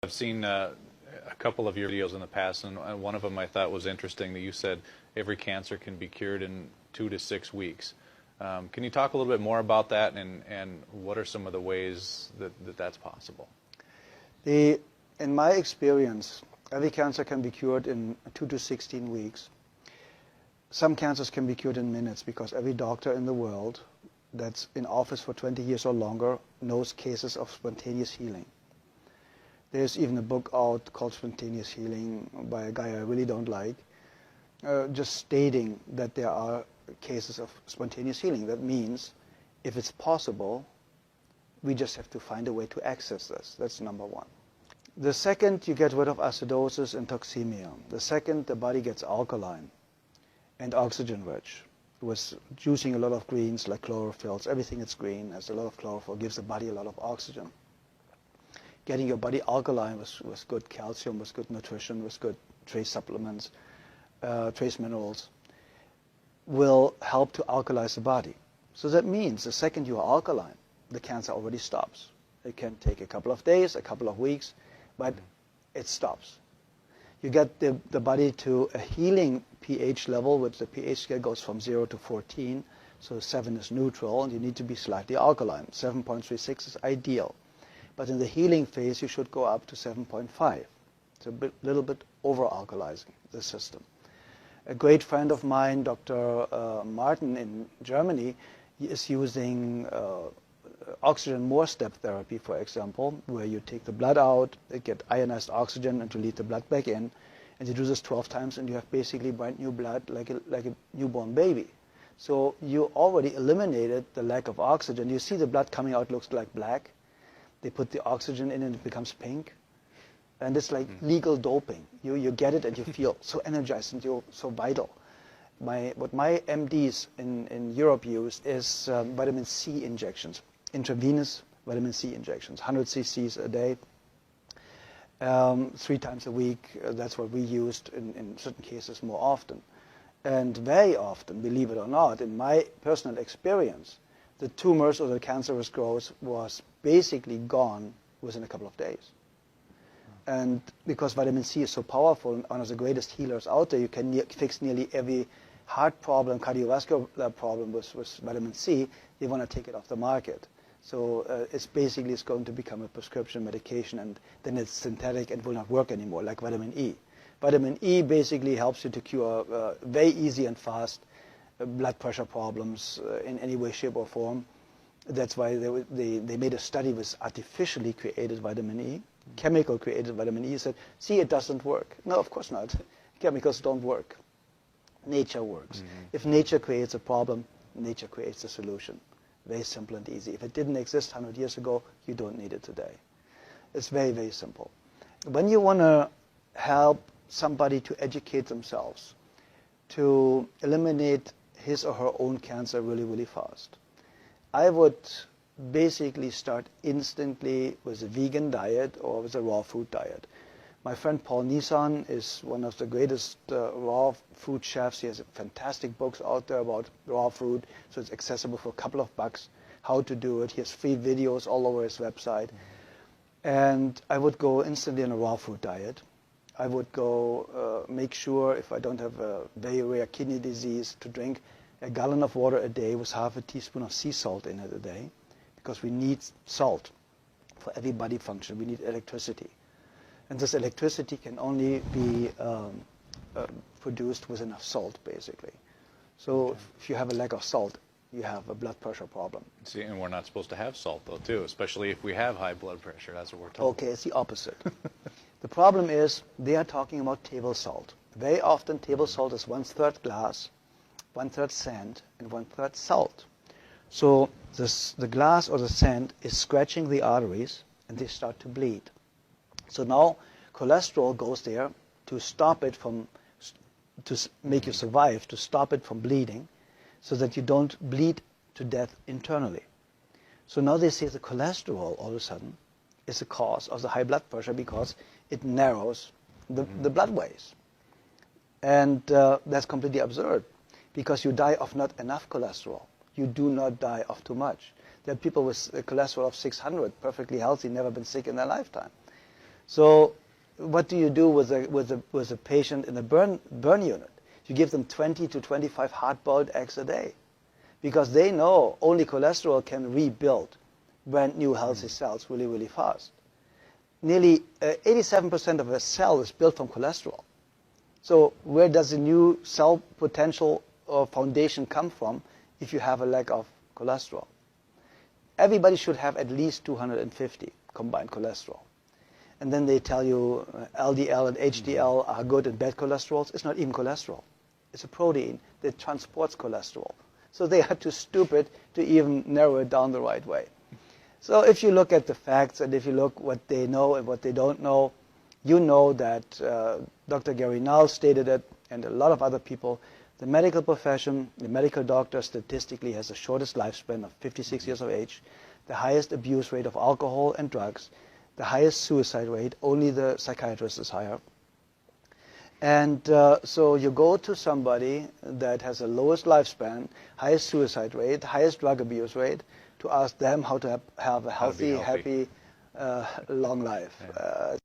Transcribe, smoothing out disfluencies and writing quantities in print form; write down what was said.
I've seen a couple of your videos in the past, and one of them I thought was interesting that you said every cancer can be cured in 2 to 6 weeks. Can you talk a little bit more about that, and what are some of the ways that that's possible? In my experience, every cancer can be cured in 2 to 16 weeks. Some cancers can be cured in minutes because every doctor in the world that's in office for 20 years or longer knows cases of spontaneous healing. There's even a book out called Spontaneous Healing by a guy I really don't like, just stating that there are cases of spontaneous healing. That means if it's possible, we just have to find a way to access this. That's number one. The second, you get rid of acidosis and toxemia. The second, the body gets alkaline and oxygen rich. With juicing a lot of greens like chlorophylls, everything that's green has a lot of chlorophyll, gives the body a lot of oxygen. Getting your body alkaline with good calcium, with good nutrition, with good trace supplements, trace minerals, will help to alkalize the body. So that means the second you are alkaline, the cancer already stops. It can take a couple of days, a couple of weeks, but it stops. You get the body to a healing pH level, which the pH scale goes from 0 to 14, so 7 is neutral, and you need to be slightly alkaline. 7.36 is ideal. But in the healing phase, you should go up to 7.5. It's a little bit over-alkalizing the system. A great friend of mine, Dr. Martin in Germany, is using oxygen more step therapy, for example, where you take the blood out, get ionized oxygen, and to lead the blood back in. And you do this 12 times, and you have basically brand new blood like a newborn baby. So you already eliminated the lack of oxygen. You see the blood coming out looks like black. They put the oxygen in and it becomes pink. And it's like legal doping. You get it and you feel so energized and you're so vital. What my MDs in Europe use is vitamin C injections, intravenous vitamin C injections, 100 cc's a day, 3 times a week. That's what we used in certain cases more often. And very often, believe it or not, in my personal experience, the tumors or the cancerous growth was basically gone within a couple of days. And because vitamin C is so powerful and one of the greatest healers out there, you can fix nearly every heart problem, cardiovascular problem with vitamin C. They want to take it off the market. So it's going to become a prescription medication, and then it's synthetic and will not work anymore, like vitamin E. Vitamin E basically helps you to cure very easy and fast blood pressure problems in any way, shape, or form. That's why they made a study with artificially created vitamin E, chemical created vitamin E. Said, see, it doesn't work. No, of course not. Chemicals don't work. Nature works. If nature creates a problem, nature creates a solution. Very simple and easy. If it didn't exist 100 years ago, you don't need it today. It's very, very simple. When you want to help somebody to educate themselves, to eliminate his or her own cancer really, really fast, I would basically start instantly with a vegan diet or with a raw food diet. My friend Paul Nissan is one of the greatest raw food chefs. He has fantastic books out there about raw food, so it's accessible for a couple of bucks how to do it. He has free videos all over his website. And I would go instantly on a raw food diet. I would go make sure, if I don't have a very rare kidney disease, to drink a gallon of water a day with half a teaspoon of sea salt in it a day, because we need salt for every body function. We need electricity. And this electricity can only be produced with enough salt, basically. So if you have a lack of salt, you have a blood pressure problem. See, and we're not supposed to have salt, though, too, especially if we have high blood pressure. That's what we're told. Okay, it's the opposite. The problem is they are talking about table salt. Very often, table salt is 1/3 glass, 1/3 sand, and 1/3 salt. So the glass or the sand is scratching the arteries, and they start to bleed. So now cholesterol goes there to stop it to make you survive, to stop it from bleeding, so that you don't bleed to death internally. So now they say the cholesterol all of a sudden is the cause of the high blood pressure because it narrows the bloodways. And that's completely absurd, because you die of not enough cholesterol. You do not die of too much. There are people with a cholesterol of 600, perfectly healthy, never been sick in their lifetime. So what do you do with a patient in a burn unit? You give them 20 to 25 hard-boiled eggs a day, because they know only cholesterol can rebuild brand new healthy cells really, really fast. Nearly 87% of a cell is built from cholesterol. So where does the new cell potential or foundation come from if you have a lack of cholesterol? Everybody should have at least 250 combined cholesterol. And then they tell you LDL and HDL are good and bad cholesterols. It's not even cholesterol. It's a protein that transports cholesterol. So they are too stupid to even narrow it down the right way. So if you look at the facts and if you look what they know and what they don't know, you know that Dr. Gary Null stated it, and a lot of other people, the medical profession, the medical doctor statistically has the shortest lifespan of 56 years of age, the highest abuse rate of alcohol and drugs, the highest suicide rate, only the psychiatrist is higher. And so you go to somebody that has the lowest lifespan, highest suicide rate, highest drug abuse rate, to ask them how to have a healthy, happy, long life. Yeah.